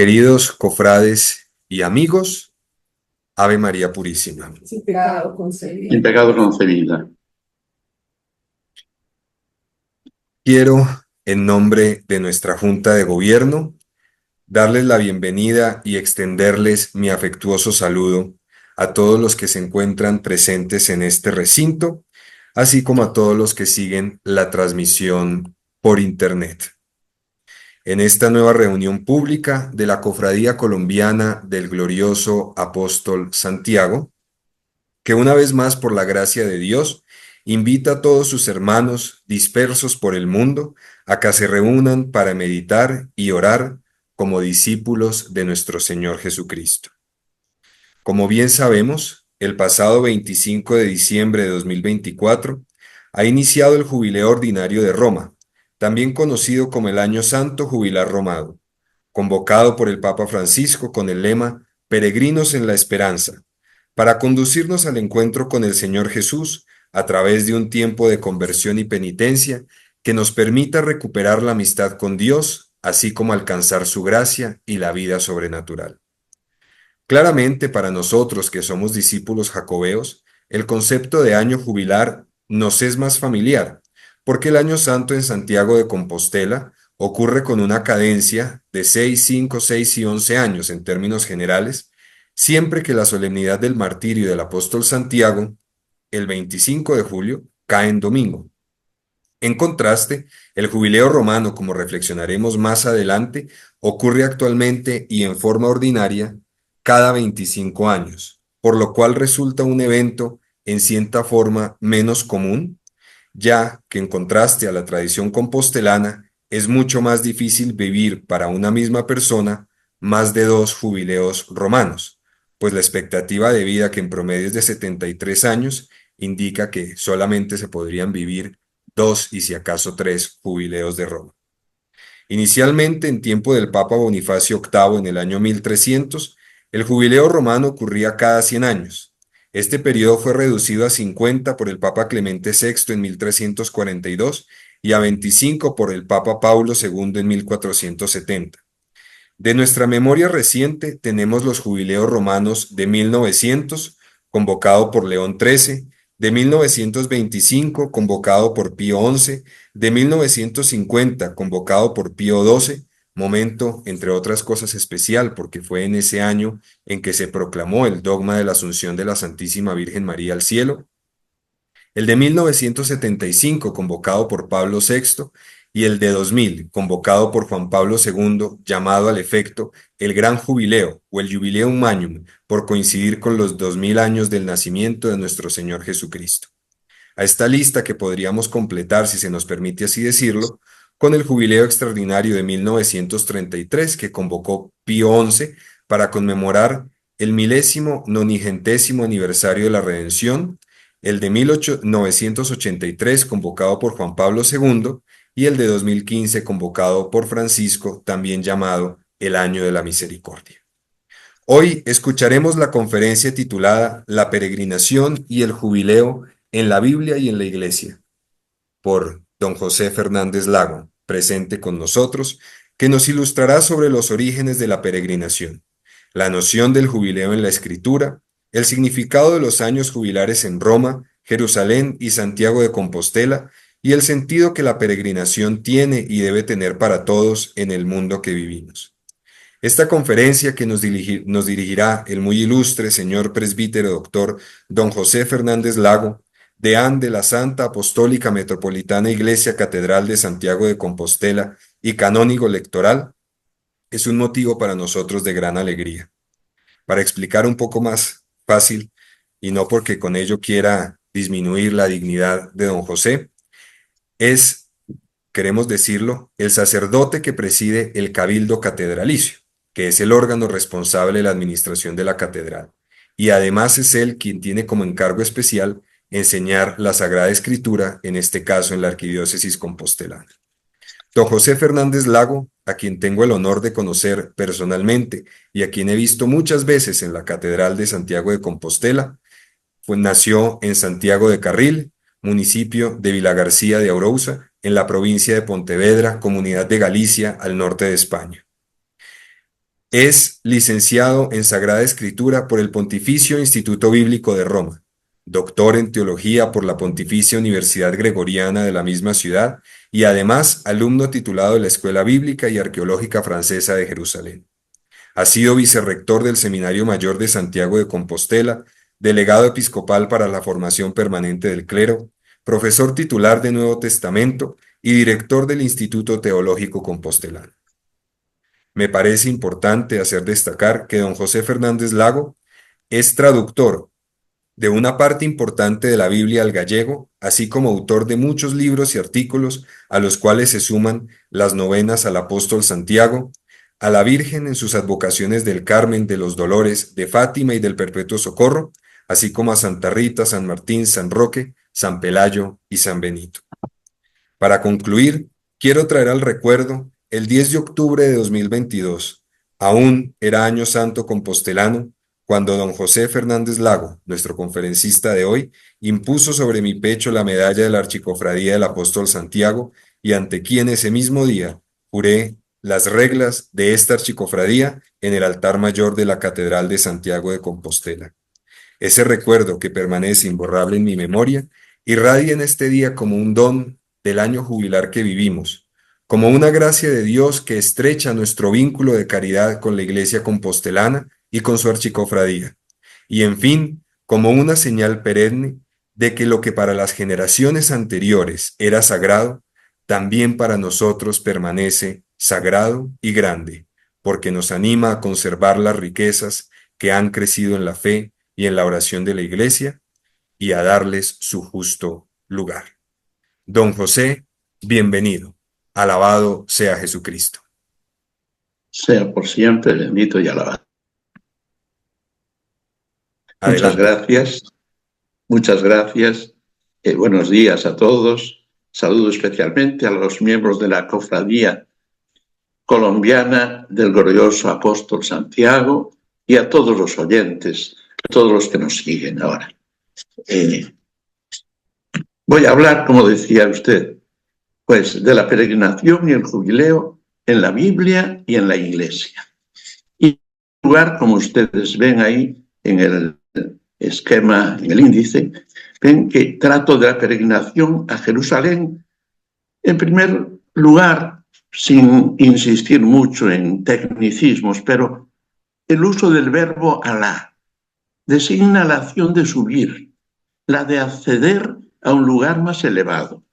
Queridos cofrades y amigos, Ave María Purísima. Sin pecado concebida. Sin pecado concebida. Quiero, en nombre de nuestra Junta de Gobierno, darles la bienvenida y extenderles mi afectuoso saludo a todos los que se encuentran presentes en este recinto, así como a todos los que siguen la transmisión por Internet. En esta nueva reunión pública de la Cofradía Colombiana del Glorioso Apóstol Santiago, que una vez más, por la gracia de Dios, invita a todos sus hermanos dispersos por el mundo a que se reúnan para meditar y orar como discípulos de nuestro Señor Jesucristo. Como bien sabemos, el pasado 25 de diciembre de 2024 ha iniciado el Jubileo Ordinario de Roma, también conocido como el Año Santo Jubilar Romano, convocado por el Papa Francisco con el lema Peregrinos en la Esperanza, para conducirnos al encuentro con el Señor Jesús a través de un tiempo de conversión y penitencia que nos permita recuperar la amistad con Dios, así como alcanzar su gracia y la vida sobrenatural. Claramente, para nosotros que somos discípulos jacobeos, el concepto de año jubilar nos es más familiar, porque el Año Santo en Santiago de Compostela ocurre con una cadencia de 6, 5, 6 y 11 años en términos generales, siempre que la solemnidad del martirio del apóstol Santiago, el 25 de julio, cae en domingo. En contraste, el jubileo romano, como reflexionaremos más adelante, ocurre actualmente y en forma ordinaria cada 25 años, por lo cual resulta un evento en cierta forma menos común, ya que en contraste a la tradición compostelana, es mucho más difícil vivir para una misma persona más de 2 jubileos romanos, pues la expectativa de vida, que en promedio es de 73 años, indica que solamente se podrían vivir 2 y si acaso 3 jubileos de Roma. Inicialmente, en tiempo del Papa Bonifacio VIII en el año 1300, el jubileo romano ocurría cada 100 años. Este periodo fue reducido a 50 por el Papa Clemente VI en 1342 y a 25 por el Papa Paulo II en 1470. De nuestra memoria reciente tenemos los jubileos romanos de 1900, convocado por León XIII, de 1925, convocado por Pío XI, de 1950, convocado por Pío XII, momento, entre otras cosas, especial, porque fue en ese año en que se proclamó el dogma de la Asunción de la Santísima Virgen María al cielo, el de 1975, convocado por Pablo VI, y el de 2000, convocado por Juan Pablo II, llamado al efecto el Gran Jubileo o el Jubileum Magnum, por coincidir con los 2000 años del nacimiento de nuestro Señor Jesucristo. A esta lista, que podríamos completar, si se nos permite así decirlo, con el Jubileo Extraordinario de 1933, que convocó Pío XI para conmemorar el 1090º aniversario de la Redención, el de 1983, convocado por Juan Pablo II, y el de 2015, convocado por Francisco, también llamado el Año de la Misericordia. Hoy escucharemos la conferencia titulada La peregrinación y el jubileo en la Biblia y en la Iglesia, por don José Fernández Lago, presente con nosotros, que nos ilustrará sobre los orígenes de la peregrinación, la noción del jubileo en la Escritura, el significado de los años jubilares en Roma, Jerusalén y Santiago de Compostela, y el sentido que la peregrinación tiene y debe tener para todos en el mundo que vivimos. Esta conferencia, que nos dirigirá el muy ilustre señor presbítero doctor don José Fernández Lago, deán de la Santa Apostólica Metropolitana Iglesia Catedral de Santiago de Compostela y canónigo lectoral, es un motivo para nosotros de gran alegría. Para explicar un poco más fácil, y no porque con ello quiera disminuir la dignidad de don José, queremos decirlo, el sacerdote que preside el Cabildo Catedralicio, que es el órgano responsable de la administración de la catedral, y además es él quien tiene como encargo especial enseñar la Sagrada Escritura, en este caso en la Arquidiócesis Compostelana. Don José Fernández Lago, a quien tengo el honor de conocer personalmente y a quien he visto muchas veces en la Catedral de Santiago de Compostela, nació en Santiago de Carril, municipio de Vilagarcía de Arousa, en la provincia de Pontevedra, Comunidad de Galicia, al norte de España. Es licenciado en Sagrada Escritura por el Pontificio Instituto Bíblico de Roma, doctor en Teología por la Pontificia Universidad Gregoriana de la misma ciudad y además alumno titulado de la Escuela Bíblica y Arqueológica Francesa de Jerusalén. Ha sido vicerrector del Seminario Mayor de Santiago de Compostela, delegado episcopal para la formación permanente del clero, profesor titular de Nuevo Testamento y director del Instituto Teológico Compostelano. Me parece importante hacer destacar que don José Fernández Lago es traductor de una parte importante de la Biblia al gallego, así como autor de muchos libros y artículos a los cuales se suman las novenas al apóstol Santiago, a la Virgen en sus advocaciones del Carmen, de los Dolores, de Fátima y del Perpetuo Socorro, así como a Santa Rita, San Martín, San Roque, San Pelayo y San Benito. Para concluir, quiero traer al recuerdo el 10 de octubre de 2022, aún era año santo compostelano, cuando don José Fernández Lago, nuestro conferencista de hoy, impuso sobre mi pecho la medalla de la Archicofradía del Apóstol Santiago y ante quien ese mismo día juré las reglas de esta archicofradía en el altar mayor de la Catedral de Santiago de Compostela. Ese recuerdo que permanece imborrable en mi memoria irradia en este día como un don del año jubilar que vivimos, como una gracia de Dios que estrecha nuestro vínculo de caridad con la Iglesia compostelana y con su archicofradía, y en fin, como una señal perenne de que lo que para las generaciones anteriores era sagrado, también para nosotros permanece sagrado y grande, porque nos anima a conservar las riquezas que han crecido en la fe y en la oración de la Iglesia y a darles su justo lugar. Don José, bienvenido. Alabado sea Jesucristo. Sea por siempre bendito y alabado. Muchas Adelante. gracias. Muchas gracias. Buenos días a todos. Saludo especialmente a los miembros de la cofradía colombiana del glorioso apóstol Santiago y a todos los oyentes, a todos los que nos siguen ahora. Voy a hablar, como decía usted, pues de la peregrinación y el jubileo en la Biblia y en la Iglesia. Y en lugar, como ustedes ven ahí en el esquema, en el índice, ven que trato de la peregrinación a Jerusalén, en primer lugar, sin insistir mucho en tecnicismos, pero el uso del verbo alá designa la acción de subir, la de acceder a un lugar más elevado.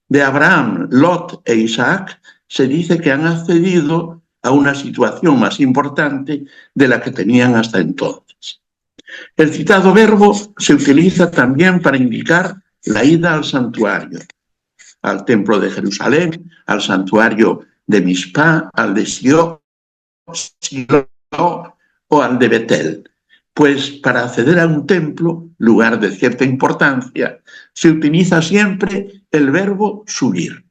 De Abraham, Lot e Isaac se dice que han accedido a una situación más importante de la que tenían hasta entonces. El citado verbo se utiliza también para indicar la ida al santuario, al templo de Jerusalén, al santuario de Mizpá, al de Silo o al de Betel. Pues para acceder a un templo, lugar de cierta importancia, se utiliza siempre el verbo subir.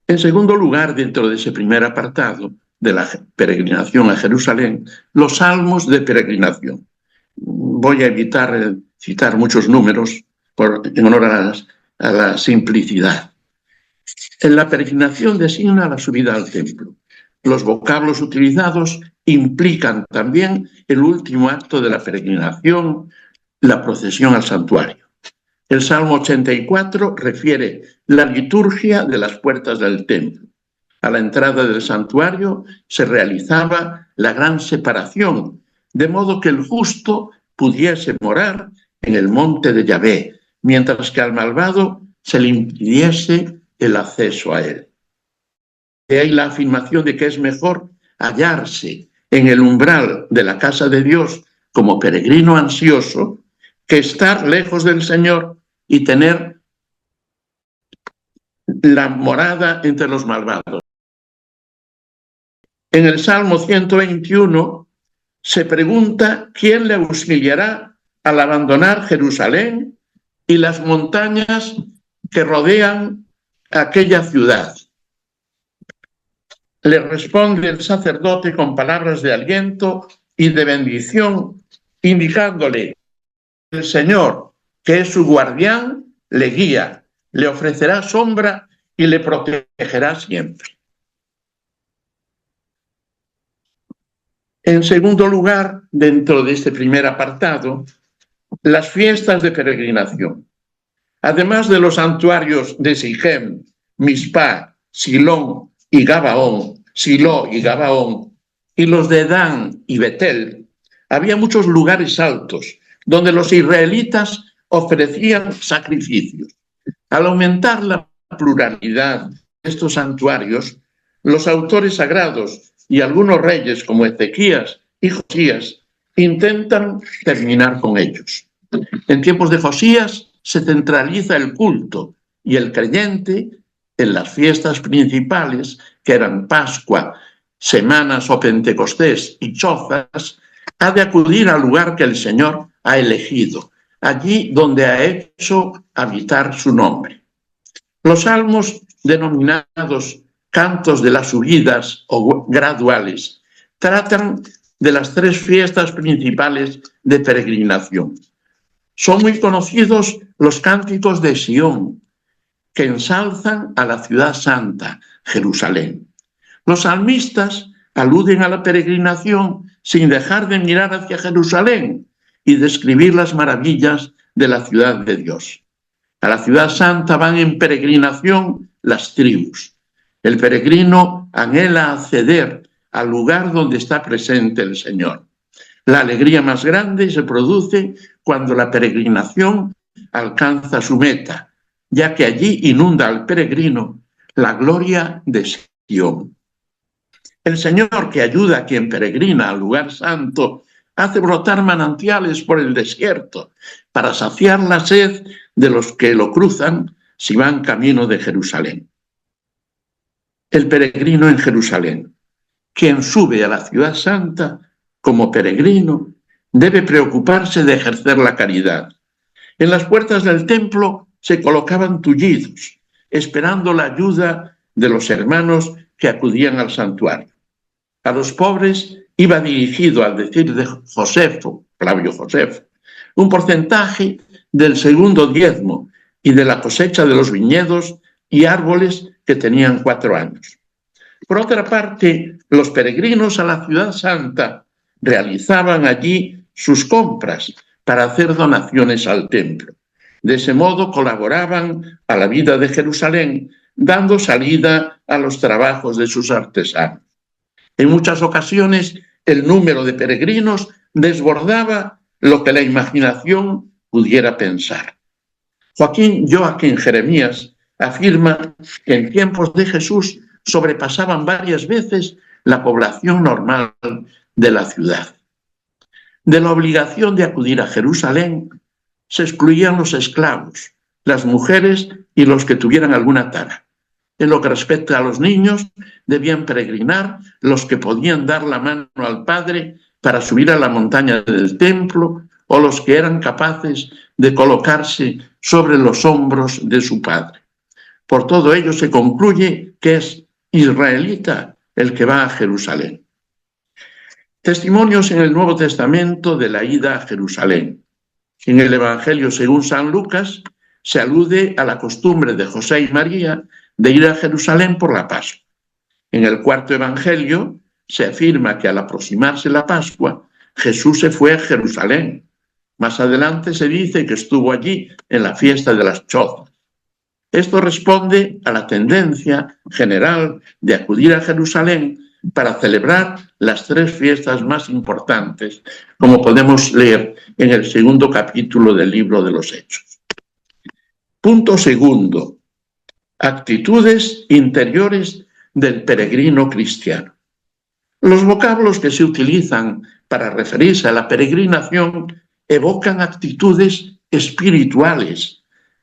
En segundo lugar, dentro de ese primer apartado de la peregrinación a Jerusalén, los salmos de peregrinación. Voy a evitar citar muchos números en honor a la simplicidad. En la peregrinación designa la subida al templo. Los vocablos utilizados implican también el último acto de la peregrinación, la procesión al santuario. El Salmo 84 refiere la liturgia de las puertas del templo. A la entrada del santuario se realizaba la gran separación, de modo que el justo pudiese morar en el monte de Yahvé, mientras que al malvado se le impidiese el acceso a él. De ahí la afirmación de que es mejor hallarse en el umbral de la casa de Dios como peregrino ansioso que estar lejos del Señor y tener la morada entre los malvados. En el Salmo 121 se pregunta quién le auxiliará al abandonar Jerusalén y las montañas que rodean aquella ciudad. Le responde el sacerdote con palabras de aliento y de bendición, indicándole el Señor, que es su guardián, le guía, le ofrecerá sombra y le protegerá siempre. En segundo lugar, dentro de este primer apartado, las fiestas de peregrinación. Además de los santuarios de Sichem, Mizpah, Siló y Gabaón, y los de Dan y Betel, había muchos lugares altos donde los israelitas ofrecían sacrificios. Al aumentar la pluralidad de estos santuarios, los autores sagrados y algunos reyes como Ezequías y Josías intentan terminar con ellos. En tiempos de Josías se centraliza el culto y el creyente en las fiestas principales, que eran Pascua, Semanas o Pentecostés y Chozas, ha de acudir al lugar que el Señor ha elegido, allí donde ha hecho habitar su nombre. Los salmos, denominados cantos de las subidas o graduales, tratan de las tres fiestas principales de peregrinación. Son muy conocidos los cánticos de Sión, que ensalzan a la ciudad santa, Jerusalén. Los salmistas aluden a la peregrinación sin dejar de mirar hacia Jerusalén y describir las maravillas de la ciudad de Dios. A la ciudad santa van en peregrinación las tribus. El peregrino anhela acceder al lugar donde está presente el Señor. La alegría más grande se produce cuando la peregrinación alcanza su meta, ya que allí inunda al peregrino la gloria de Sión. El Señor, que ayuda a quien peregrina al lugar santo, hace brotar manantiales por el desierto para saciar la sed de los que lo cruzan si van camino de Jerusalén. El peregrino en Jerusalén, quien sube a la ciudad santa como peregrino, debe preocuparse de ejercer la caridad. En las puertas del templo se colocaban tullidos, esperando la ayuda de los hermanos que acudían al santuario. A los pobres iba dirigido, al decir de Josefo, Flavio Josefo, un porcentaje del segundo diezmo y de la cosecha de los viñedos y árboles que tenían 4 años. Por otra parte, los peregrinos a la ciudad santa realizaban allí sus compras para hacer donaciones al templo. De ese modo colaboraban a la vida de Jerusalén, dando salida a los trabajos de sus artesanos. En muchas ocasiones, el número de peregrinos desbordaba lo que la imaginación pudiera pensar. Joaquín Jeremías afirma que en tiempos de Jesús sobrepasaban varias veces la población normal de la ciudad. De la obligación de acudir a Jerusalén se excluían los esclavos, las mujeres y los que tuvieran alguna tara. En lo que respecta a los niños, debían peregrinar los que podían dar la mano al Padre para subir a la montaña del templo o los que eran capaces de colocarse sobre los hombros de su Padre. Por todo ello se concluye que es israelita el que va a Jerusalén. Testimonios en el Nuevo Testamento de la ida a Jerusalén. En el Evangelio según San Lucas se alude a la costumbre de José y María de ir a Jerusalén por la Pascua. En el cuarto Evangelio se afirma que al aproximarse la Pascua, Jesús se fue a Jerusalén. Más adelante se dice que estuvo allí en la fiesta de las Chozas. Esto responde a la tendencia general de acudir a Jerusalén para celebrar las 3 fiestas más importantes, como podemos leer en el segundo capítulo del libro de los Hechos. Punto segundo. Actitudes interiores del peregrino cristiano. Los vocablos que se utilizan para referirse a la peregrinación evocan actitudes espirituales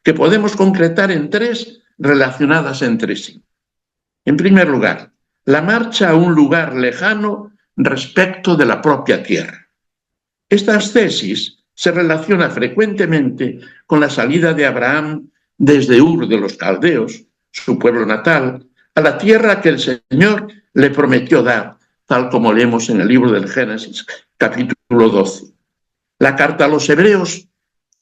que podemos concretar en 3 relacionadas entre sí. En primer lugar, la marcha a un lugar lejano respecto de la propia tierra. Esta ascesis se relaciona frecuentemente con la salida de Abraham desde Ur de los Caldeos, su pueblo natal, a la tierra que el Señor le prometió dar, tal como leemos en el libro del Génesis, capítulo 12. La carta a los Hebreos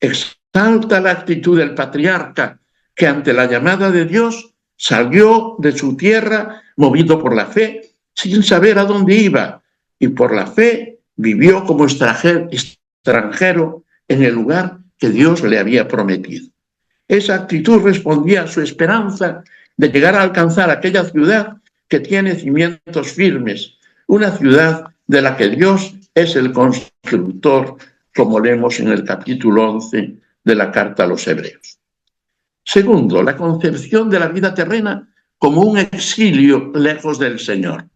exalta la actitud del patriarca que ante la llamada de Dios salió de su tierra movido por la fe, sin saber a dónde iba, y por la fe vivió como extranjero en el lugar que Dios le había prometido. Esa actitud respondía a su esperanza de llegar a alcanzar aquella ciudad que tiene cimientos firmes, una ciudad de la que Dios es el constructor, como leemos en el capítulo 11 de la carta a los Hebreos. Segundo, la concepción de la vida terrena como un exilio lejos del Señor.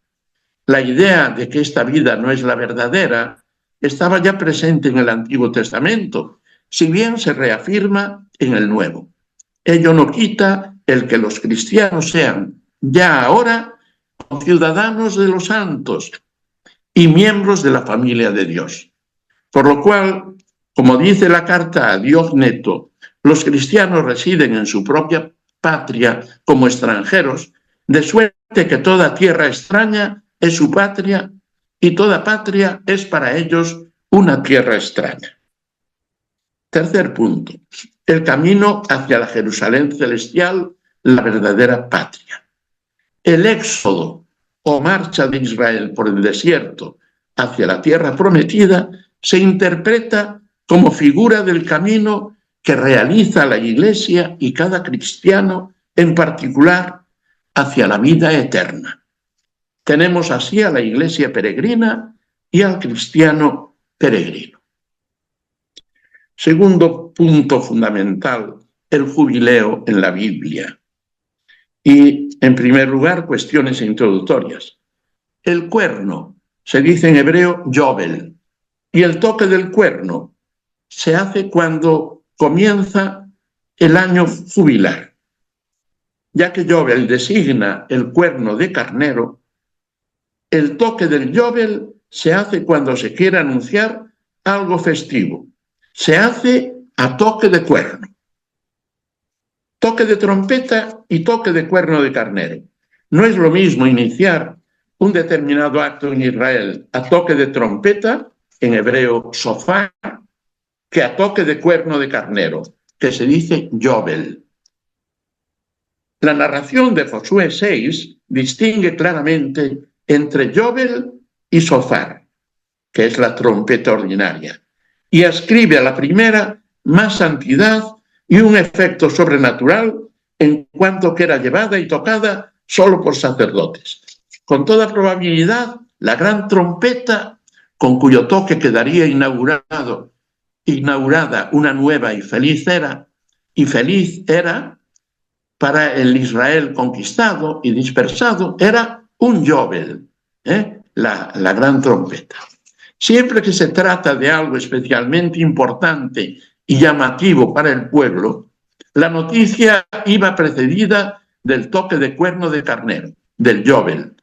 La idea de que esta vida no es la verdadera estaba ya presente en el Antiguo Testamento, si bien se reafirma en el Nuevo. Ello no quita el que los cristianos sean ya ahora ciudadanos de los santos y miembros de la familia de Dios. Por lo cual, como dice la carta a Diogneto, los cristianos residen en su propia patria como extranjeros, de suerte que toda tierra extraña es su patria y toda patria es para ellos una tierra extraña. Tercer punto, el camino hacia la Jerusalén celestial, la verdadera patria. El éxodo o marcha de Israel por el desierto hacia la tierra prometida se interpreta como figura del camino que realiza la Iglesia y cada cristiano en particular hacia la vida eterna. Tenemos así a la Iglesia peregrina y al cristiano peregrino. Segundo punto fundamental, el jubileo en la Biblia. Y, en primer lugar, cuestiones introductorias. El cuerno se dice en hebreo yobel, y el toque del cuerno se hace cuando comienza el año jubilar. Ya que yobel designa el cuerno de carnero, el toque del yobel se hace cuando se quiere anunciar algo festivo. Se hace a toque de cuerno. Toque de trompeta y toque de cuerno de carnero. No es lo mismo iniciar un determinado acto en Israel a toque de trompeta, en hebreo shofar, que a toque de cuerno de carnero, que se dice yobel. La narración de Josué 6 distingue claramente entre yobel y shofar, que es la trompeta ordinaria, y ascribe a la primera más santidad y un efecto sobrenatural en cuanto que era llevada y tocada solo por sacerdotes. Con toda probabilidad, la gran trompeta, con cuyo toque quedaría inaugurada una nueva y feliz era para el Israel conquistado y dispersado, era un yobel, la gran trompeta. Siempre que se trata de algo especialmente importante y llamativo para el pueblo, la noticia iba precedida del toque de cuerno de carnero, del yobel.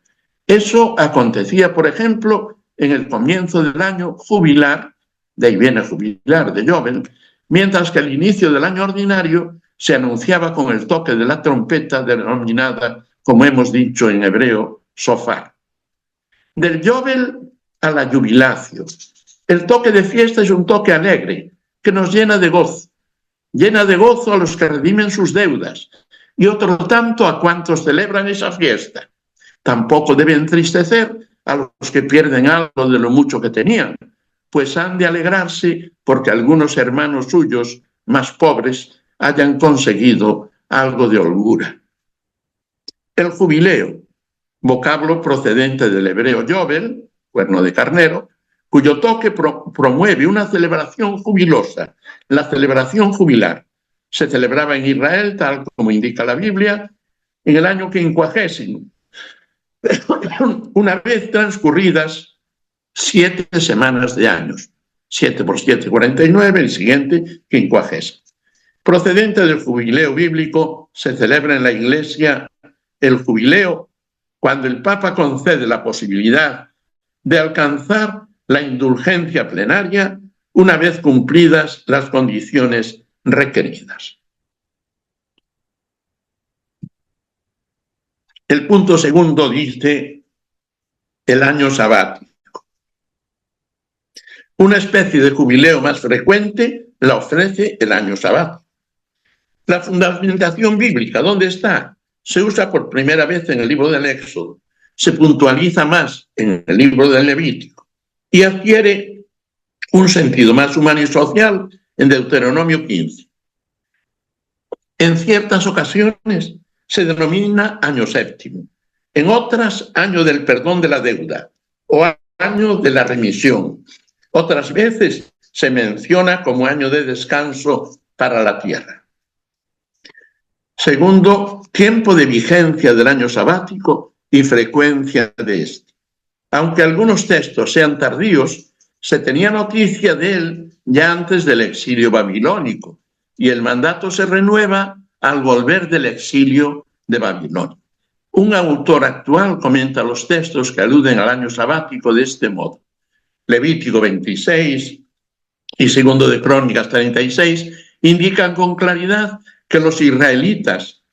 Eso acontecía, por ejemplo, en el comienzo del año jubilar, de ahí viene jubilar, de yobel, mientras que el inicio del año ordinario se anunciaba con el toque de la trompeta denominada, como hemos dicho en hebreo, shofar. Del yobel a la jubilación. El toque de fiesta es un toque alegre que nos llena de gozo a los que redimen sus deudas y otro tanto a cuantos celebran esa fiesta. Tampoco debe entristecer a los que pierden algo de lo mucho que tenían, pues han de alegrarse porque algunos hermanos suyos más pobres hayan conseguido algo de holgura. El jubileo, vocablo procedente del hebreo yobel, cuerno de carnero, cuyo toque promueve una celebración jubilosa, la celebración jubilar. Se celebraba en Israel, tal como indica la Biblia, en el año 50, una vez transcurridas 7 semanas de años. 7 por 7, 49, el siguiente, 50. Procedente del jubileo bíblico, se celebra en la Iglesia el jubileo cuando el Papa concede la posibilidad de alcanzar la indulgencia plenaria una vez cumplidas las condiciones requeridas. El punto segundo dice el año sabático. Una especie de jubileo más frecuente la ofrece el año sabático. La fundamentación bíblica, ¿dónde está? Se usa por primera vez en el libro del Éxodo, se puntualiza más en el libro del Levítico y adquiere un sentido más humano y social en Deuteronomio 15. En ciertas ocasiones se denomina año séptimo, en otras año del perdón de la deuda o año de la remisión. Otras veces se menciona como año de descanso para la tierra. Segundo, tiempo de vigencia del año sabático y frecuencia de este. Aunque algunos textos sean tardíos, se tenía noticia de él ya antes del exilio babilónico, y el mandato se renueva al volver del exilio de Babilonia. Un autor actual comenta los textos que aluden al año sabático de este modo. Levítico 26 y segundo de Crónicas 36 indican con claridad que los israelitas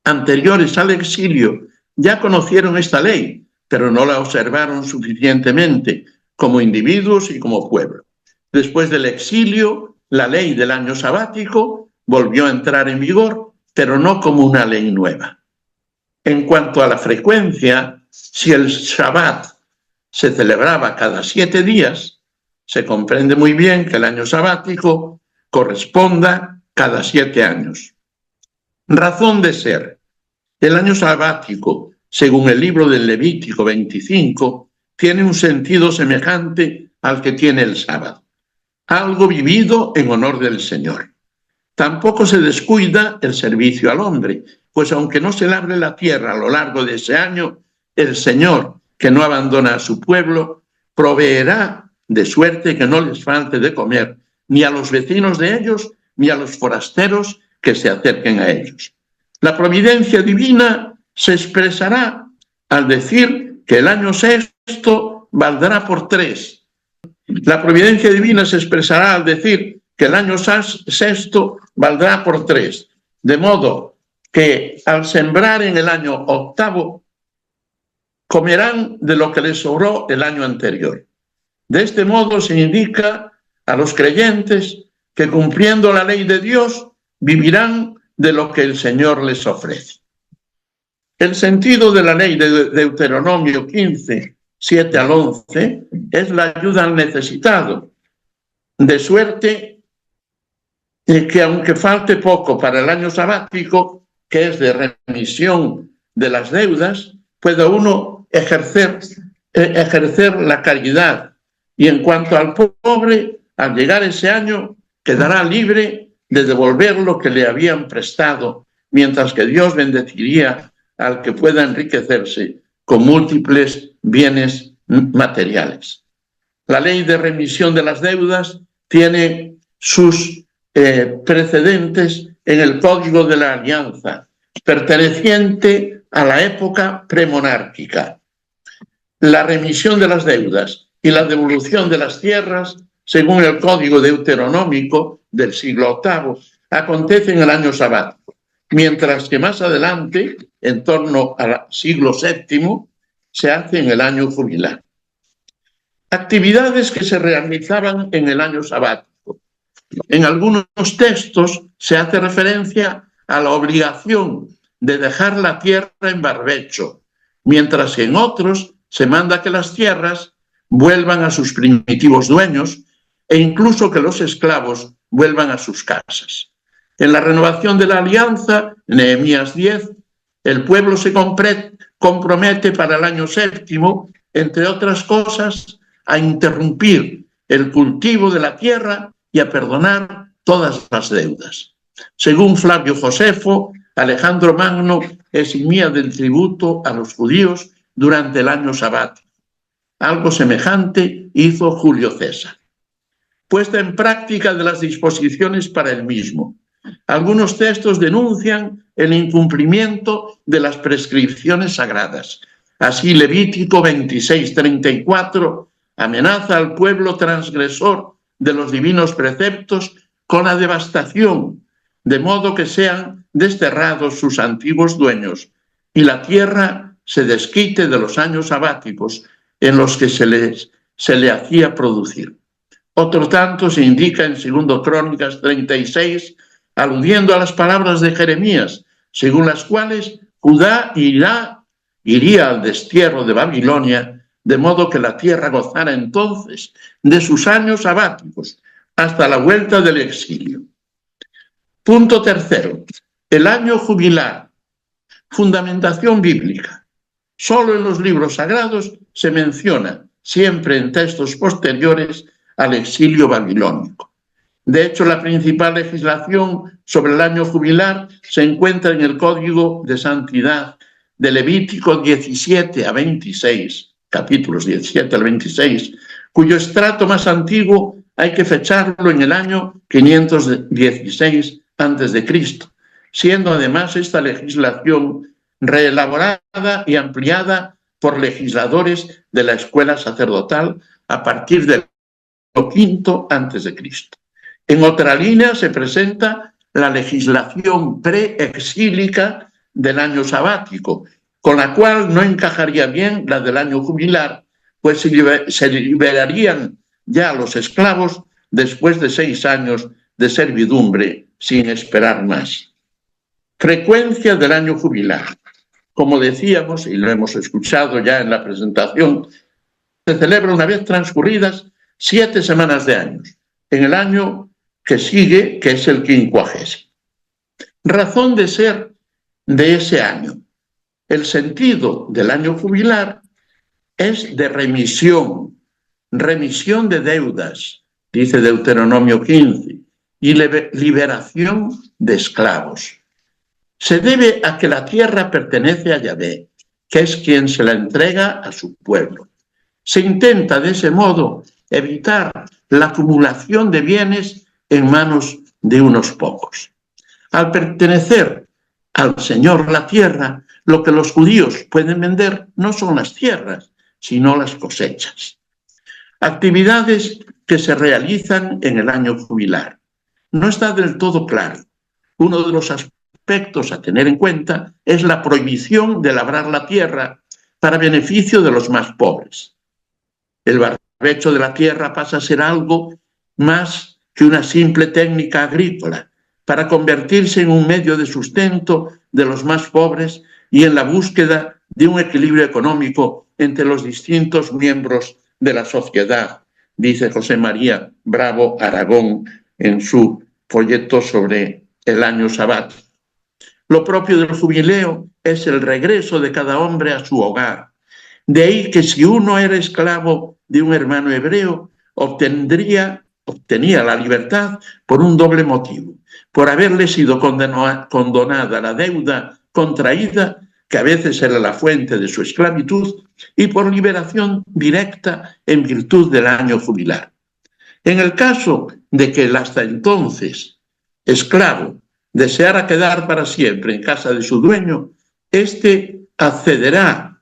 anteriores al exilio ya conocieron esta ley, pero no la observaron suficientemente como individuos y como pueblo. Después del exilio, la ley del año sabático volvió a entrar en vigor, pero no como una ley nueva. En cuanto a la frecuencia, si el Shabbat se celebraba cada 7 días, se comprende muy bien que el año sabático corresponda cada 7 años. Razón de ser. El año sabático, según el libro del Levítico 25, tiene un sentido semejante al que tiene el sábado. Algo vivido en honor del Señor. Tampoco se descuida el servicio al hombre, pues aunque no se labre la tierra a lo largo de ese año, el Señor, que no abandona a su pueblo, proveerá de suerte que no les falte de comer, ni a los vecinos de ellos, ni a los forasteros que se acerquen a ellos. La providencia divina se expresará al decir que el año sexto valdrá por 3. La providencia divina se expresará al decir que el año sexto valdrá por 3, de modo que al sembrar en el año octavo comerán de lo que les sobró el año anterior. De este modo se indica a los creyentes que cumpliendo la ley de Dios vivirán de lo que el Señor les ofrece. El sentido de la ley de Deuteronomio 15, 7 al 11, es la ayuda al necesitado, de suerte que aunque falte poco para el año sabático, que es de remisión de las deudas, pueda uno ejercer la caridad. Y en cuanto al pobre, al llegar ese año, quedará libre de devolver lo que le habían prestado, mientras que Dios bendeciría al que pueda enriquecerse con múltiples bienes materiales. La ley de remisión de las deudas tiene sus precedentes en el Código de la Alianza, perteneciente a la época premonárquica. La remisión de las deudas y la devolución de las tierras, según el Código Deuteronómico del siglo VIII, acontece en el año sabático, mientras que más adelante, en torno al siglo VII, se hace en el año jubilar. Actividades que se realizaban en el año sabático. En algunos textos se hace referencia a la obligación de dejar la tierra en barbecho, mientras que en otros se manda que las tierras vuelvan a sus primitivos dueños e incluso que los esclavos vuelvan a sus casas. En la renovación de la alianza, Nehemías 10, el pueblo se compromete para el año séptimo, entre otras cosas, a interrumpir el cultivo de la tierra y a perdonar todas las deudas. Según Flavio Josefo, Alejandro Magno eximía del tributo a los judíos durante el año sabático. Algo semejante hizo Julio César. Puesta en práctica de las disposiciones para el mismo. Algunos textos denuncian el incumplimiento de las prescripciones sagradas. Así, Levítico 26:34 amenaza al pueblo transgresor de los divinos preceptos con la devastación, de modo que sean desterrados sus antiguos dueños y la tierra se desquite de los años sabáticos en los que se le hacía producir. Otro tanto se indica en 2 Crónicas 36, aludiendo a las palabras de Jeremías, según las cuales Judá irá iría al destierro de Babilonia, de modo que la tierra gozara entonces de sus años sabáticos hasta la vuelta del exilio. Punto tercero, el año jubilar. Fundamentación bíblica. Solo en los libros sagrados se menciona, siempre en textos posteriores al exilio babilónico. De hecho, la principal legislación sobre el año jubilar se encuentra en el Código de Santidad de Levítico 17 a 26, capítulos 17 al 26, cuyo estrato más antiguo hay que fecharlo en el año 516 a.C., siendo además esta legislación reelaborada y ampliada por legisladores de la escuela sacerdotal a partir del siglo V a.C. En otra línea se presenta la legislación preexílica del año sabático, con la cual no encajaría bien la del año jubilar, pues se liberarían ya los esclavos después de 6 años de servidumbre sin esperar más. Frecuencia del año jubilar. Como decíamos, y lo hemos escuchado ya en la presentación, se celebra una vez transcurridas 7 semanas de años, en el año que sigue, que es el 50º. Razón de ser de ese año. El sentido del año jubilar es de remisión de deudas, dice Deuteronomio 15, y liberación de esclavos. Se debe a que la tierra pertenece a Yahvé, que es quien se la entrega a su pueblo. Se intenta de ese modo evitar la acumulación de bienes en manos de unos pocos. Al pertenecer al Señor la tierra, lo que los judíos pueden vender no son las tierras, sino las cosechas. Actividades que se realizan en el año jubilar. No está del todo claro. Uno de los aspectos a tener en cuenta es la prohibición de labrar la tierra para beneficio de los más pobres. El barbecho de la tierra pasa a ser algo más que una simple técnica agrícola, para convertirse en un medio de sustento de los más pobres y en la búsqueda de un equilibrio económico entre los distintos miembros de la sociedad, dice José María Bravo Aragón en su folleto sobre el año sabático. Lo propio del jubileo es el regreso de cada hombre a su hogar. De ahí que si uno era esclavo de un hermano hebreo, obtenía la libertad por un doble motivo: por haberle sido condonada la deuda contraída, que a veces era la fuente de su esclavitud, y por liberación directa en virtud del año jubilar. En el caso de que el hasta entonces esclavo deseara quedar para siempre en casa de su dueño, éste accederá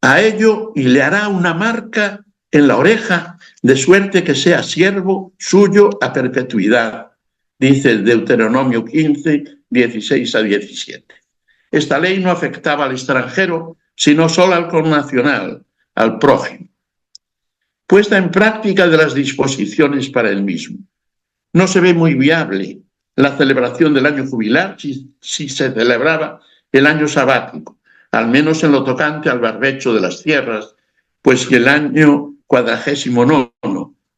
a ello y le hará una marca en la oreja, de suerte que sea siervo suyo a perpetuidad, dice el Deuteronomio 15, 16 a 17. Esta ley no afectaba al extranjero, sino solo al connacional, al prójimo. Puesta en práctica de las disposiciones para el mismo. No se ve muy viable la celebración del año jubilar si se celebraba el año sabático, al menos en lo tocante al barbecho de las tierras, pues si el año 49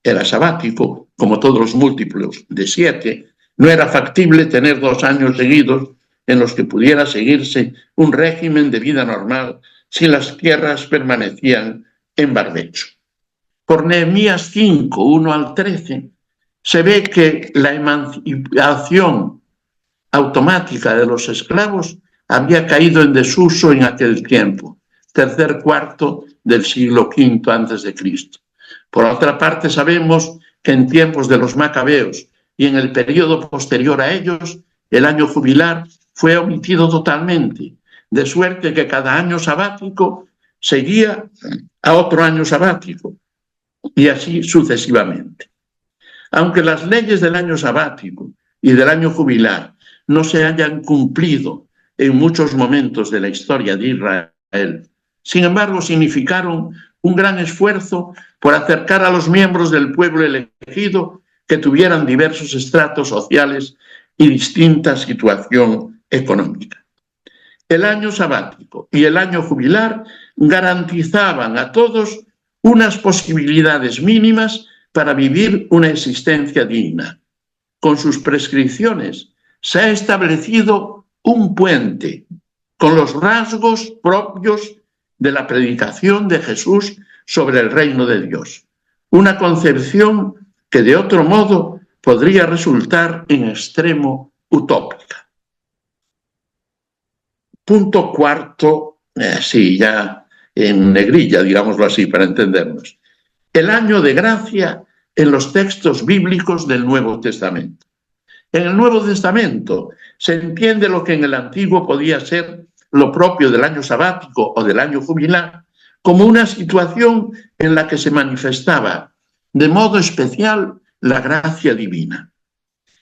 era sabático, como todos los múltiplos de 7, no era factible tener 2 años seguidos en los que pudiera seguirse un régimen de vida normal si las tierras permanecían en barbecho. Por Nehemías 5, 1 al 13, se ve que la emancipación automática de los esclavos había caído en desuso en aquel tiempo, tercer cuarto del siglo V a.C. Por otra parte, sabemos que en tiempos de los macabeos y en el periodo posterior a ellos, el año jubilar fue omitido totalmente, de suerte que cada año sabático seguía a otro año sabático, y así sucesivamente. Aunque las leyes del año sabático y del año jubilar no se hayan cumplido en muchos momentos de la historia de Israel, sin embargo significaron un gran esfuerzo por acercar a los miembros del pueblo elegido que tuvieran diversos estratos sociales y distinta situación económica. El año sabático y el año jubilar garantizaban a todos unas posibilidades mínimas para vivir una existencia digna. Con sus prescripciones se ha establecido un puente con los rasgos propios de la predicación de Jesús sobre el reino de Dios. Una concepción que de otro modo podría resultar en extremo utópica. Punto cuarto, sí, ya en negrilla, digámoslo así, para entendernos. El año de gracia en los textos bíblicos del Nuevo Testamento. En el Nuevo Testamento se entiende lo que en el Antiguo podía ser lo propio del año sabático o del año jubilar como una situación en la que se manifestaba de modo especial la gracia divina.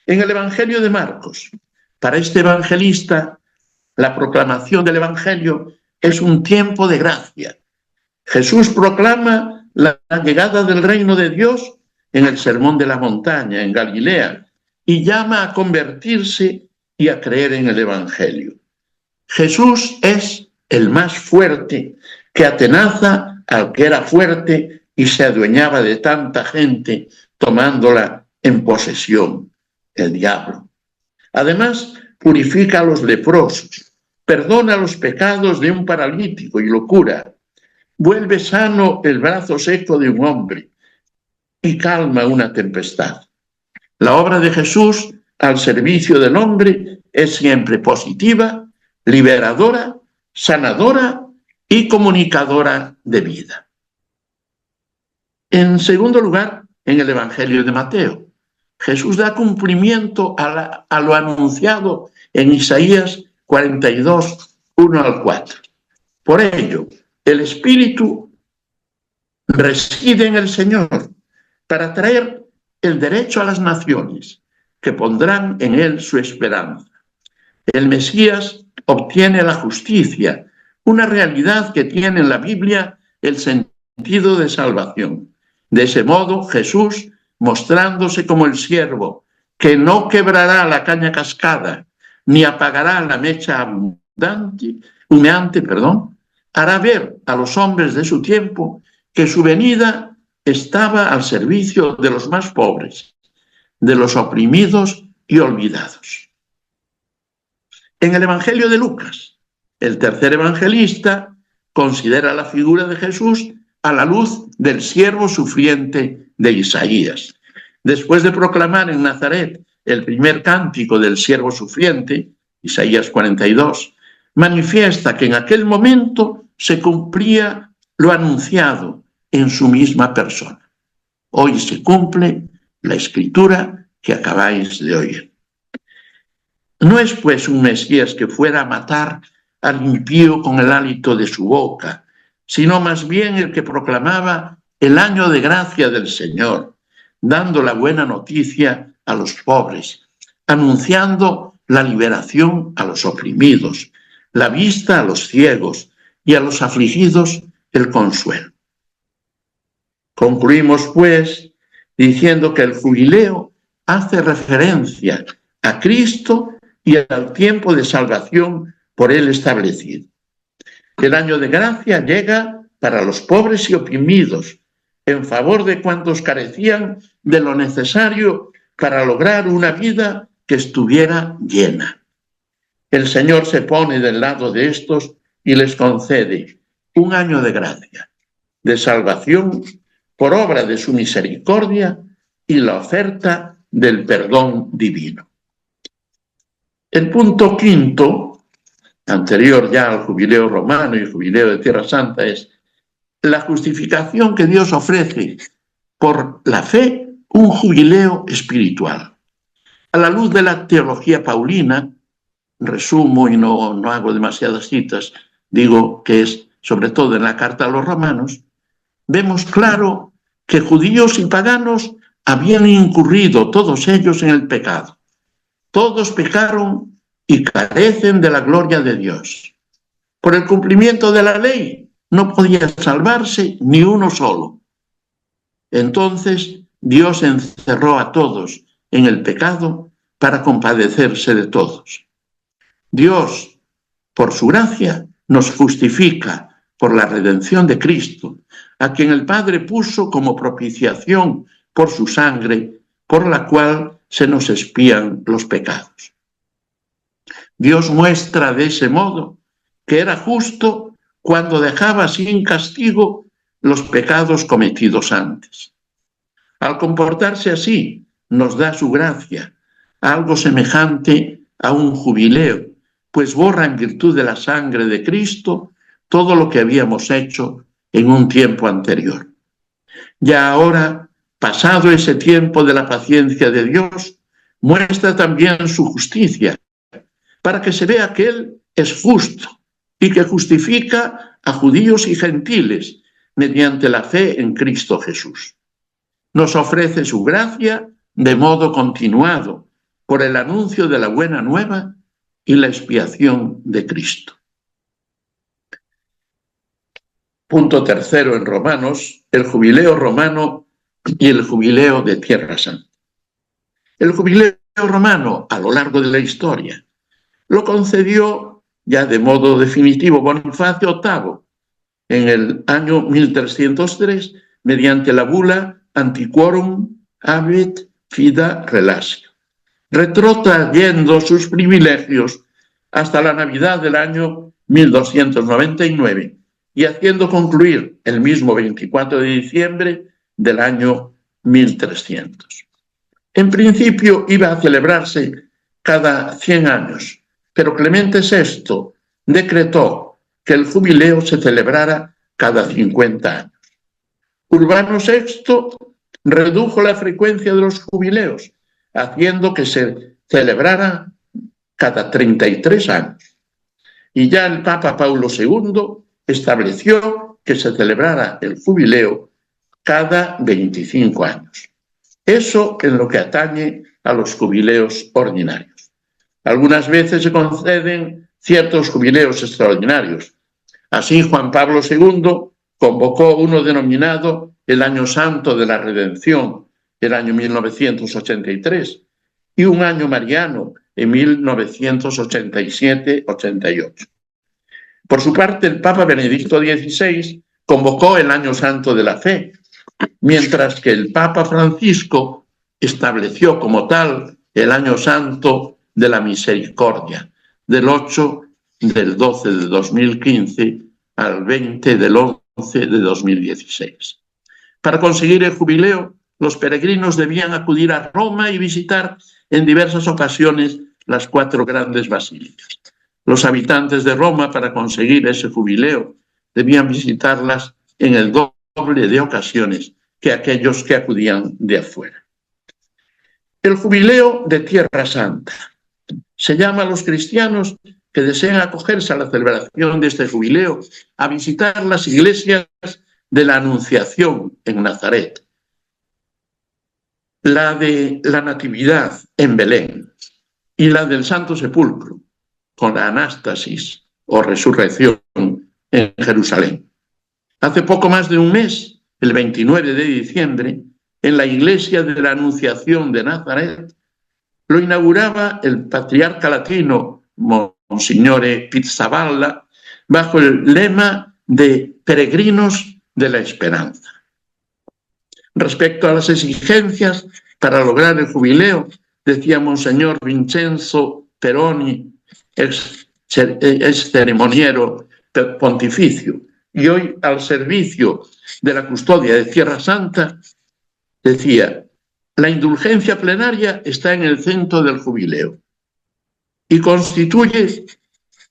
En el Evangelio de Marcos, para este evangelista, la proclamación del Evangelio es un tiempo de gracia. Jesús proclama la llegada del reino de Dios en el Sermón de la Montaña, en Galilea, y llama a convertirse y a creer en el Evangelio. Jesús es el más fuerte que atenaza al que era fuerte y se adueñaba de tanta gente tomándola en posesión, el diablo. Además, purifica a los leprosos, perdona los pecados de un paralítico y lo cura, vuelve sano el brazo seco de un hombre y calma una tempestad. La obra de Jesús al servicio del hombre es siempre positiva, liberadora, sanadora y comunicadora de vida. En segundo lugar, en el Evangelio de Mateo, Jesús da cumplimiento a lo anunciado en Isaías 42, 1 al 4. Por ello, el Espíritu reside en el Señor para traer el derecho a las naciones, que pondrán en él su esperanza. El Mesías obtiene la justicia, una realidad que tiene en la Biblia el sentido de salvación. De ese modo, Jesús, mostrándose como el siervo, que no quebrará la caña cascada, ni apagará la mecha humeante, hará ver a los hombres de su tiempo que su venida estaba al servicio de los más pobres, de los oprimidos y olvidados. En el Evangelio de Lucas, el tercer evangelista considera la figura de Jesús a la luz del siervo sufriente de Isaías. Después de proclamar en Nazaret el primer cántico del siervo sufriente, Isaías 42, manifiesta que en aquel momento se cumplía lo anunciado en su misma persona. Hoy se cumple la escritura que acabáis de oír. No es pues un Mesías que fuera a matar al impío con el hálito de su boca, sino más bien el que proclamaba el año de gracia del Señor, dando la buena noticia a los pobres, anunciando la liberación a los oprimidos, la vista a los ciegos y a los afligidos el consuelo. Concluimos, pues, diciendo que el jubileo hace referencia a Cristo y al tiempo de salvación por él establecido. El año de gracia llega para los pobres y oprimidos, en favor de cuantos carecían de lo necesario para lograr una vida que estuviera llena. El Señor se pone del lado de estos y les concede un año de gracia, de salvación por obra de su misericordia y la oferta del perdón divino. El punto quinto, anterior ya al jubileo romano y jubileo de Tierra Santa, es la justificación que Dios ofrece por la fe, un jubileo espiritual. A la luz de la teología paulina, resumo y no hago demasiadas citas, digo que es sobre todo en la carta a los romanos, vemos claro que judíos y paganos habían incurrido todos ellos en el pecado. Todos pecaron y carecen de la gloria de Dios. Por el cumplimiento de la ley no podía salvarse ni uno solo. Entonces Dios encerró a todos en el pecado para compadecerse de todos. Dios, por su gracia, nos justifica por la redención de Cristo, a quien el Padre puso como propiciación por su sangre, por la cual se nos expían los pecados. Dios muestra de ese modo que era justo cuando dejaba sin castigo los pecados cometidos antes. Al comportarse así, nos da su gracia, algo semejante a un jubileo, pues borra en virtud de la sangre de Cristo todo lo que habíamos hecho en un tiempo anterior. Ya ahora, pasado ese tiempo de la paciencia de Dios, muestra también su justicia, para que se vea que Él es justo y que justifica a judíos y gentiles mediante la fe en Cristo Jesús. Nos ofrece su gracia de modo continuado por el anuncio de la buena nueva y la expiación de Cristo. Punto tercero en Romanos, el jubileo romano y el jubileo de Tierra Santa. El jubileo romano, a lo largo de la historia, lo concedió ya de modo definitivo Bonifacio VIII en el año 1303 mediante la bula Antiquorum habet fida relatio, retrotrayendo sus privilegios hasta la Navidad del año 1299 y haciendo concluir el mismo 24 de diciembre del año 1300. En principio iba a celebrarse cada 100 años, pero Clemente VI decretó que el jubileo se celebrara cada 50 años. Urbano VI redujo la frecuencia de los jubileos, haciendo que se celebrara cada 33 años. Y ya el Papa Paulo II estableció que se celebrara el jubileo cada 25 años. Eso en lo que atañe a los jubileos ordinarios. Algunas veces se conceden ciertos jubileos extraordinarios. Así, Juan Pablo II convocó uno denominado el Año Santo de la Redención, el año 1983, y un año mariano en 1987-88. Por su parte, el Papa Benedicto XVI convocó el Año Santo de la Fe, mientras que el Papa Francisco estableció como tal el Año Santo de la Misericordia, del 8 del 12 de 2015 al 20 del 11 de 2016. Para conseguir el jubileo, los peregrinos debían acudir a Roma y visitar en diversas ocasiones las 4 grandes basílicas. Los habitantes de Roma, para conseguir ese jubileo, debían visitarlas en el doble de ocasiones que aquellos que acudían de afuera. El jubileo de Tierra Santa. Se llama a los cristianos que desean acogerse a la celebración de este jubileo a visitar las iglesias de la Anunciación en Nazaret, la de la Natividad en Belén y la del Santo Sepulcro, con la Anástasis o Resurrección en Jerusalén. Hace poco más de un mes, el 29 de diciembre, en la iglesia de la Anunciación de Nazaret, lo inauguraba el patriarca latino Monsignore Pizzaballa bajo el lema de Peregrinos de la Esperanza. Respecto a las exigencias para lograr el jubileo, decía Monseñor Vincenzo Peroni, ex ceremoniero pontificio, y hoy al servicio de la custodia de Tierra Santa, decía: la indulgencia plenaria está en el centro del jubileo y constituye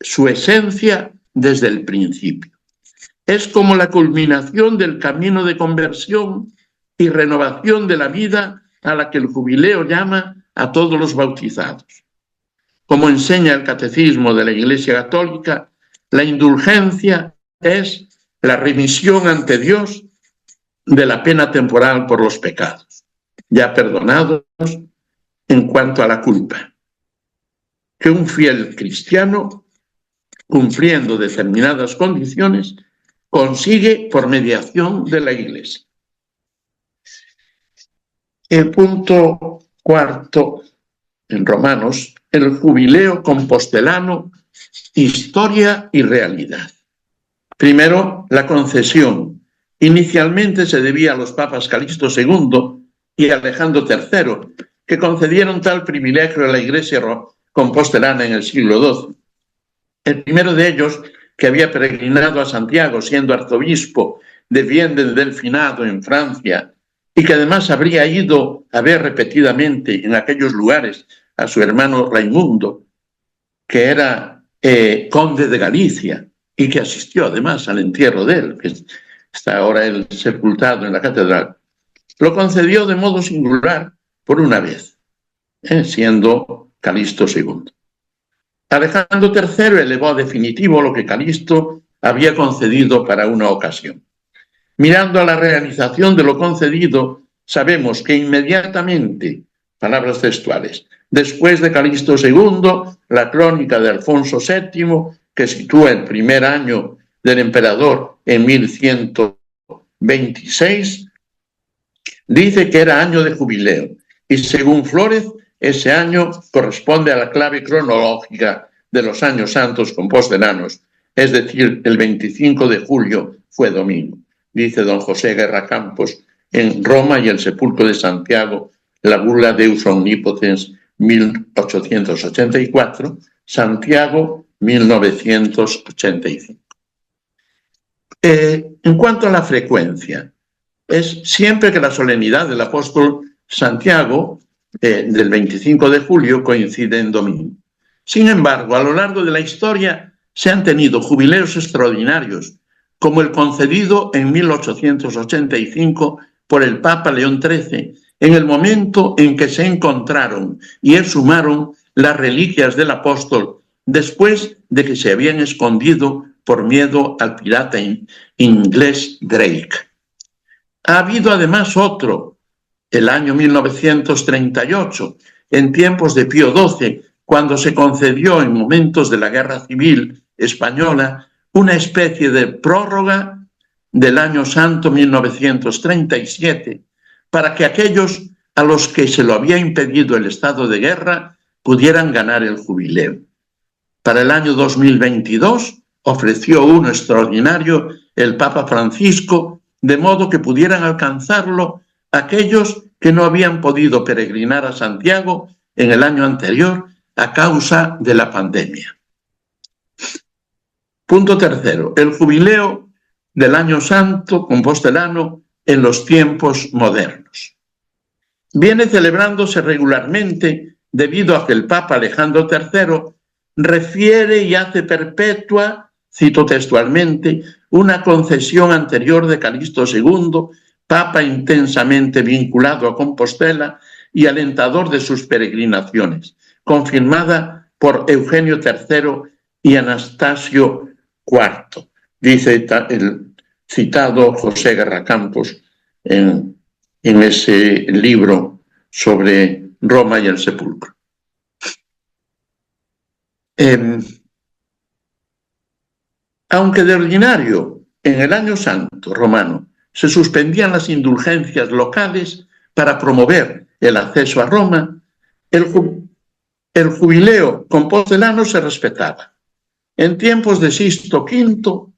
su esencia desde el principio. Es como la culminación del camino de conversión y renovación de la vida a la que el jubileo llama a todos los bautizados. Como enseña el Catecismo de la Iglesia Católica, la indulgencia es la remisión ante Dios de la pena temporal por los pecados, ya perdonados en cuanto a la culpa, que un fiel cristiano, cumpliendo determinadas condiciones, consigue por mediación de la Iglesia. El punto cuarto en Romanos, el jubileo compostelano Historia y realidad. Primero, la concesión. Inicialmente se debía a los papas Calixto II y Alejandro III, que concedieron tal privilegio a la Iglesia compostelana en el siglo XII. El primero de ellos, que había peregrinado a Santiago siendo arzobispo de Vienne del Delfinado en Francia, y que además habría ido a ver repetidamente en aquellos lugares a su hermano Raimundo, que era conde de Galicia y que asistió además al entierro de él, que está ahora él sepultado en la catedral, lo concedió de modo singular por una vez, siendo Calixto II. Alejandro III elevó a definitivo lo que Calixto había concedido para una ocasión. Mirando a la realización de lo concedido, sabemos que inmediatamente, palabras textuales, después de Calixto II, la crónica de Alfonso VII, que sitúa el primer año del emperador en 1126, dice que era año de jubileo, y según Flórez, ese año corresponde a la clave cronológica de los años santos compostelanos, es decir, el 25 de julio fue domingo. Dice don José Guerra Campos, en Roma y el sepulcro de Santiago, la bula Deus Omnipotens 1884, Santiago 1985. En cuanto a la frecuencia, es siempre que la solemnidad del apóstol Santiago del 25 de julio coincide en domingo. Sin embargo, a lo largo de la historia se han tenido jubileos extraordinarios, como el concedido en 1885 por el Papa León XIII, en el momento en que se encontraron y exhumaron las reliquias del apóstol después de que se habían escondido por miedo al pirata inglés Drake. Ha habido además otro, el año 1938, en tiempos de Pío XII, cuando se concedió en momentos de la Guerra Civil Española una especie de prórroga del año santo 1937 para que aquellos a los que se lo había impedido el estado de guerra pudieran ganar el jubileo. Para el año 2022 ofreció uno extraordinario el Papa Francisco, de modo que pudieran alcanzarlo aquellos que no habían podido peregrinar a Santiago en el año anterior a causa de la pandemia. Punto tercero, el jubileo del año santo compostelano en los tiempos modernos. Viene celebrándose regularmente debido a que el Papa Alejandro III refiere y hace perpetua, cito textualmente, una concesión anterior de Calixto II, Papa intensamente vinculado a Compostela y alentador de sus peregrinaciones, confirmada por Eugenio III y Anastasio IV, dice el citado José Guerra Campos en ese libro sobre Roma y el sepulcro. Aunque de ordinario en el año santo romano se suspendían las indulgencias locales para promover el acceso a Roma, el jubileo compostelano se respetaba. En tiempos de Sixto V,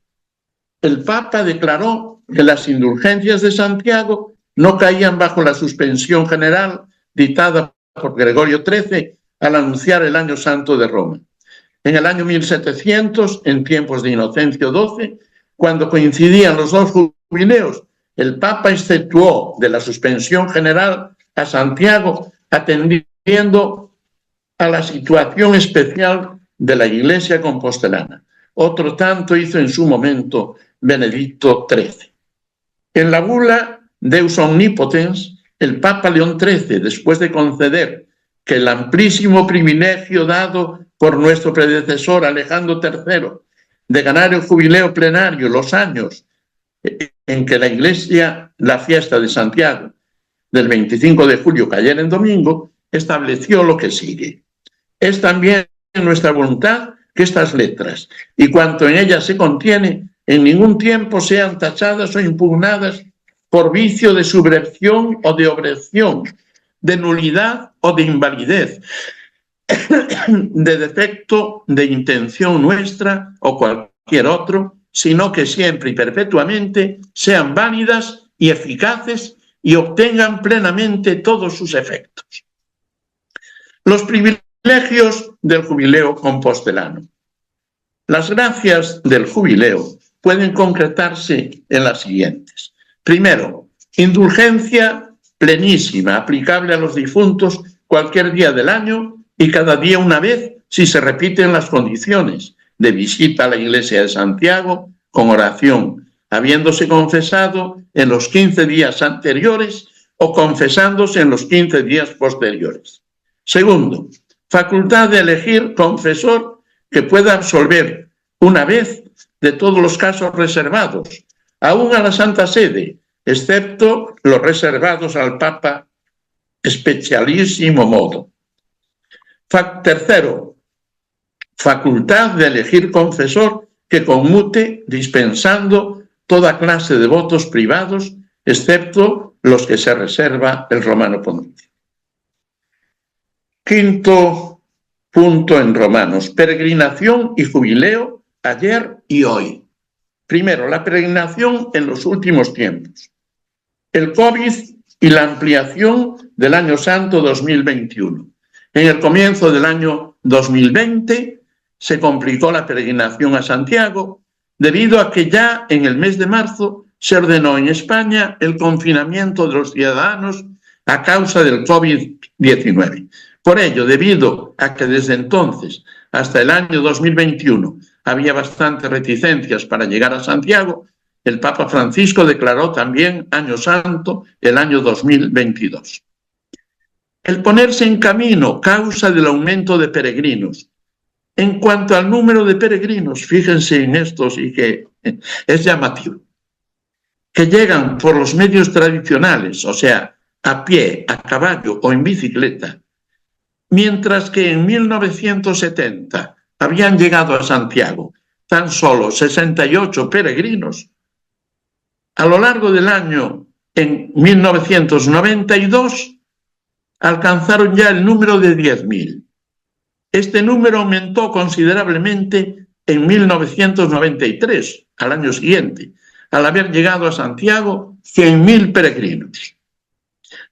el Papa declaró que las indulgencias de Santiago no caían bajo la suspensión general dictada por Gregorio XIII al anunciar el año santo de Roma. En el año 1700, en tiempos de Inocencio XII, cuando coincidían los dos jubileos, el Papa exceptuó de la suspensión general a Santiago, atendiendo a la situación especial de la Iglesia compostelana. Otro tanto hizo en su momento Benedicto XIII. En la bula Deus Omnipotens, el Papa León XIII, después de conceder que el amplísimo privilegio dado por nuestro predecesor Alejandro III de ganar el jubileo plenario los años en que la Iglesia, la fiesta de Santiago del 25 de julio cayera en domingo, estableció lo que sigue. Es también nuestra voluntad que estas letras y cuanto en ellas se contiene en ningún tiempo sean tachadas o impugnadas por vicio de subversión o de obrección, de nulidad o de invalidez, de defecto de intención nuestra o cualquier otro, sino que siempre y perpetuamente sean válidas y eficaces y obtengan plenamente todos sus efectos. Los privilegios del jubileo compostelano. Las gracias del jubileo pueden concretarse en las siguientes. Primero, indulgencia plenísima, aplicable a los difuntos cualquier día del año y cada día una vez si se repiten las condiciones de visita a la iglesia de Santiago con oración, habiéndose confesado en los 15 días anteriores o confesándose en los 15 días posteriores. Segundo, facultad de elegir confesor que pueda absolver una vez de todos los casos reservados, aún a la Santa Sede, excepto los reservados al Papa specialissimo modo. Tercero, facultad de elegir confesor que conmute dispensando toda clase de votos privados, excepto los que se reserva el Romano Pontificio. Quinto punto en Romanos, peregrinación y jubileo ayer y hoy. Primero, la peregrinación en los últimos tiempos. El COVID y la ampliación del Año Santo 2021. En el comienzo del año 2020 se complicó la peregrinación a Santiago debido a que ya en el mes de marzo se ordenó en España el confinamiento de los ciudadanos a causa del COVID-19. Por ello, debido a que desde entonces hasta el año 2021 había bastantes reticencias para llegar a Santiago, el Papa Francisco declaró también Año Santo el año 2022. El ponerse en camino causa del aumento de peregrinos. En cuanto al número de peregrinos, fíjense en estos y que es llamativo, que llegan por los medios tradicionales, o sea, a pie, a caballo o en bicicleta, mientras que en 1970 habían llegado a Santiago tan solo 68 peregrinos. A lo largo del año, en 1992, alcanzaron ya el número de 10.000. Este número aumentó considerablemente en 1993, al año siguiente, al haber llegado a Santiago 100.000 peregrinos.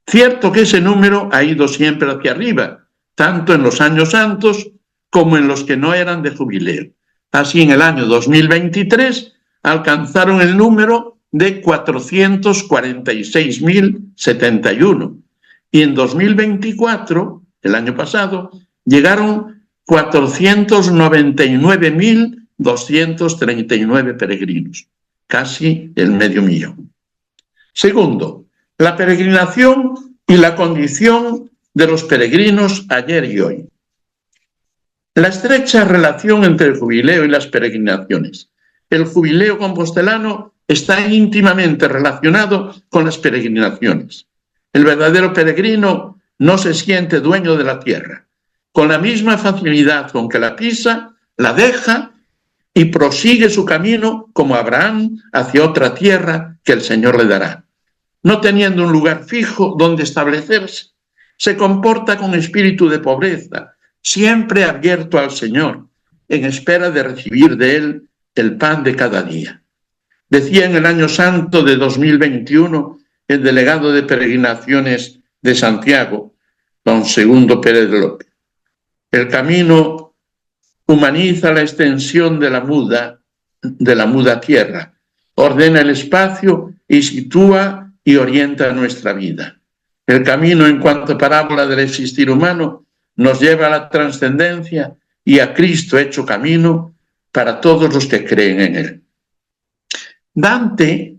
Cierto que ese número ha ido siempre hacia arriba, tanto en los años santos como en los que no eran de jubileo. Así, en el año 2023 alcanzaron el número de 446.071 y en 2024, el año pasado, llegaron 499.239 peregrinos, casi el medio millón. Segundo, la peregrinación y la condición de los peregrinos ayer y hoy. La estrecha relación entre el jubileo y las peregrinaciones. El jubileo compostelano está íntimamente relacionado con las peregrinaciones. El verdadero peregrino no se siente dueño de la tierra. Con la misma facilidad con que la pisa, la deja y prosigue su camino como Abraham hacia otra tierra que el Señor le dará. No teniendo un lugar fijo donde establecerse, se comporta con espíritu de pobreza, siempre abierto al Señor, en espera de recibir de Él el pan de cada día. Decía en el Año Santo de 2021 el delegado de peregrinaciones de Santiago, don Segundo Pérez López: el camino humaniza la extensión de la muda tierra, ordena el espacio y sitúa y orienta nuestra vida. El camino, en cuanto parábola del existir humano, nos lleva a la trascendencia y a Cristo hecho camino para todos los que creen en Él. Dante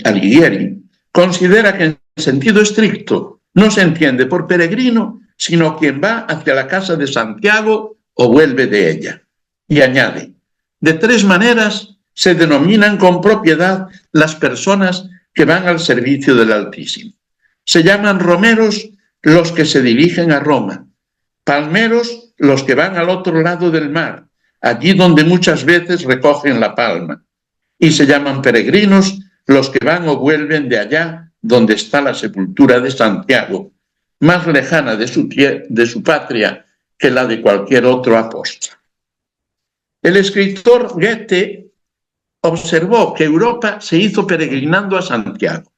Alighieri considera que en sentido estricto no se entiende por peregrino sino quien va hacia la casa de Santiago o vuelve de ella. Y añade: de tres maneras se denominan con propiedad las personas que van al servicio del Altísimo. Se llaman romeros los que se dirigen a Roma, palmeros los que van al otro lado del mar, allí donde muchas veces recogen la palma, y se llaman peregrinos los que van o vuelven de allá donde está la sepultura de Santiago, más lejana de su patria que la de cualquier otro apóstol. El escritor Goethe observó que Europa se hizo peregrinando a Santiago.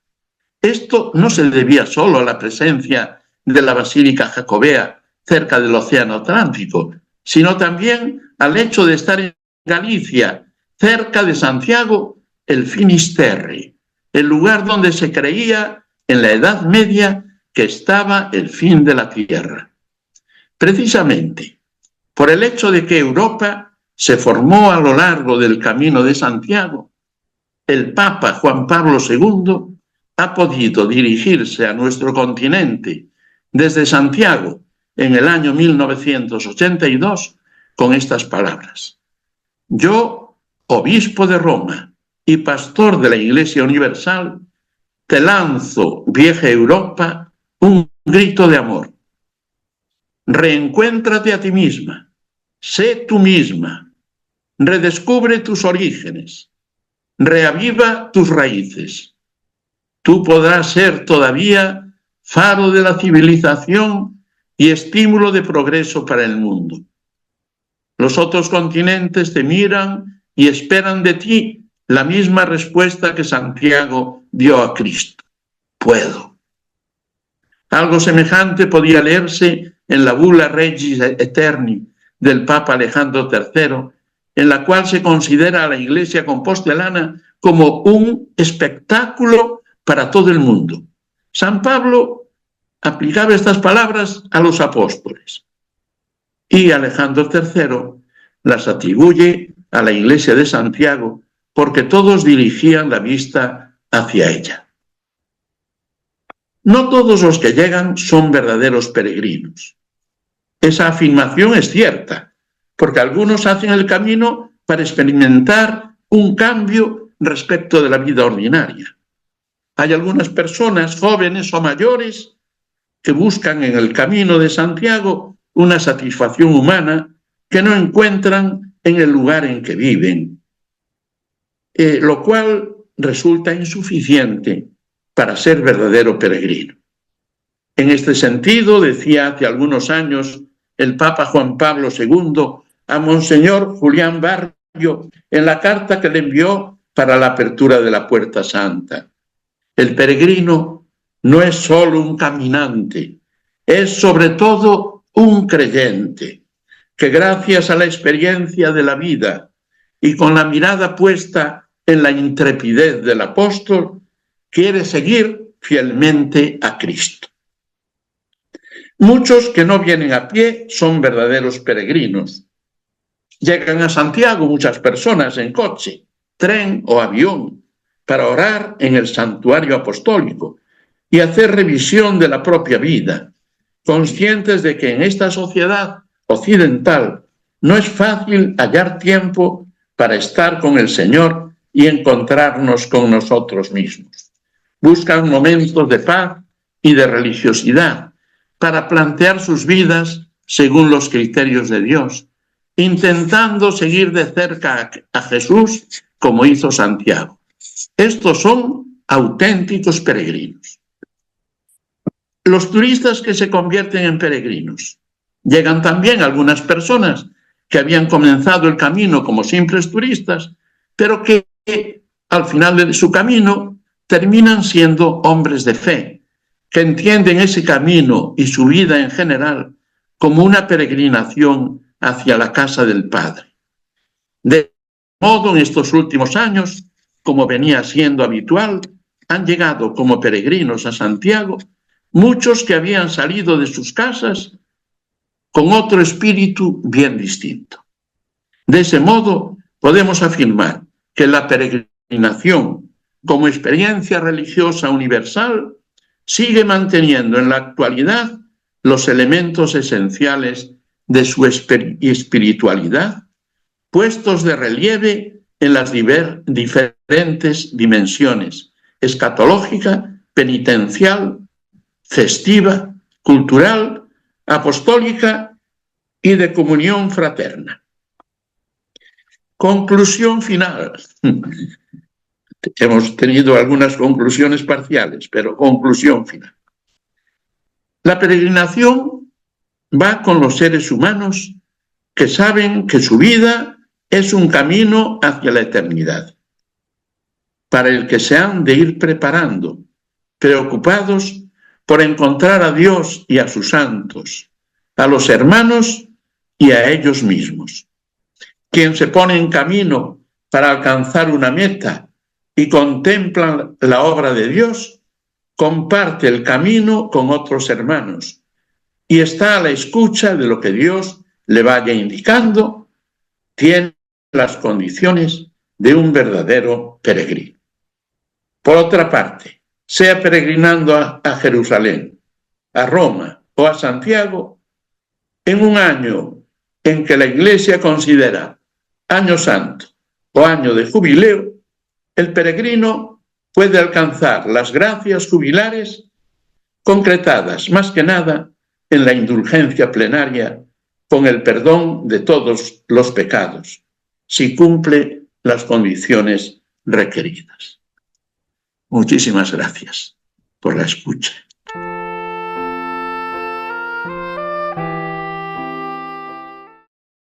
Esto no se debía solo a la presencia de la Basílica Jacobea cerca del Océano Atlántico, sino también al hecho de estar en Galicia, cerca de Santiago, el Finisterre, el lugar donde se creía en la Edad Media que estaba el fin de la tierra. Precisamente por el hecho de que Europa se formó a lo largo del Camino de Santiago, el Papa Juan Pablo II ha podido dirigirse a nuestro continente desde Santiago en el año 1982 con estas palabras: yo, obispo de Roma y pastor de la Iglesia Universal, te lanzo, vieja Europa, un grito de amor. Reencuéntrate a ti misma, sé tú misma, redescubre tus orígenes, reaviva tus raíces. Tú podrás ser todavía faro de la civilización y estímulo de progreso para el mundo. Los otros continentes te miran y esperan de ti la misma respuesta que Santiago dio a Cristo: puedo. Algo semejante podía leerse en la Bulla Regis Eterni del Papa Alejandro III, en la cual se considera a la Iglesia compostelana como un espectáculo para todo el mundo. San Pablo aplicaba estas palabras a los apóstoles y Alejandro III las atribuye a la Iglesia de Santiago porque todos dirigían la vista hacia ella. No todos los que llegan son verdaderos peregrinos. Esa afirmación es cierta, porque algunos hacen el camino para experimentar un cambio respecto de la vida ordinaria. Hay algunas personas, jóvenes o mayores, que buscan en el camino de Santiago una satisfacción humana que no encuentran en el lugar en que viven, lo cual resulta insuficiente para ser verdadero peregrino. En este sentido, decía hace algunos años el Papa Juan Pablo II a Monseñor Julián Barrio en la carta que le envió para la apertura de la Puerta Santa: el peregrino no es solo un caminante, es sobre todo un creyente, que gracias a la experiencia de la vida y con la mirada puesta en la intrepidez del apóstol, quiere seguir fielmente a Cristo. Muchos que no vienen a pie son verdaderos peregrinos. Llegan a Santiago muchas personas en coche, tren o avión para orar en el santuario apostólico y hacer revisión de la propia vida, conscientes de que en esta sociedad occidental no es fácil hallar tiempo para estar con el Señor y encontrarnos con nosotros mismos. Buscan momentos de paz y de religiosidad para plantear sus vidas según los criterios de Dios, intentando seguir de cerca a Jesús como hizo Santiago. Estos son auténticos peregrinos. Los turistas que se convierten en peregrinos. Llegan también algunas personas que habían comenzado el camino como simples turistas, pero que al final de su camino terminan siendo hombres de fe, que entienden ese camino y su vida en general como una peregrinación hacia la casa del Padre. De modo, en estos últimos años, como venía siendo habitual, han llegado como peregrinos a Santiago muchos que habían salido de sus casas con otro espíritu bien distinto. De ese modo, podemos afirmar que la peregrinación como experiencia religiosa universal sigue manteniendo en la actualidad los elementos esenciales de su espiritualidad, puestos de relieve en las diferentes dimensiones: escatológica, penitencial, festiva, cultural, apostólica y de comunión fraterna. Conclusión final. Hemos tenido algunas conclusiones parciales, pero conclusión final. La peregrinación va con los seres humanos que saben que su vida es un camino hacia la eternidad, para el que se han de ir preparando, preocupados por encontrar a Dios y a sus santos, a los hermanos y a ellos mismos. Quien se pone en camino para alcanzar una meta y contempla la obra de Dios, comparte el camino con otros hermanos y está a la escucha de lo que Dios le vaya indicando, tiene las condiciones de un verdadero peregrino. Por otra parte, sea peregrinando a Jerusalén, a Roma o a Santiago, en un año en que la Iglesia considera año santo o año de jubileo, el peregrino puede alcanzar las gracias jubilares concretadas más que nada en la indulgencia plenaria con el perdón de todos los pecados, si cumple las condiciones requeridas. Muchísimas gracias por la escucha.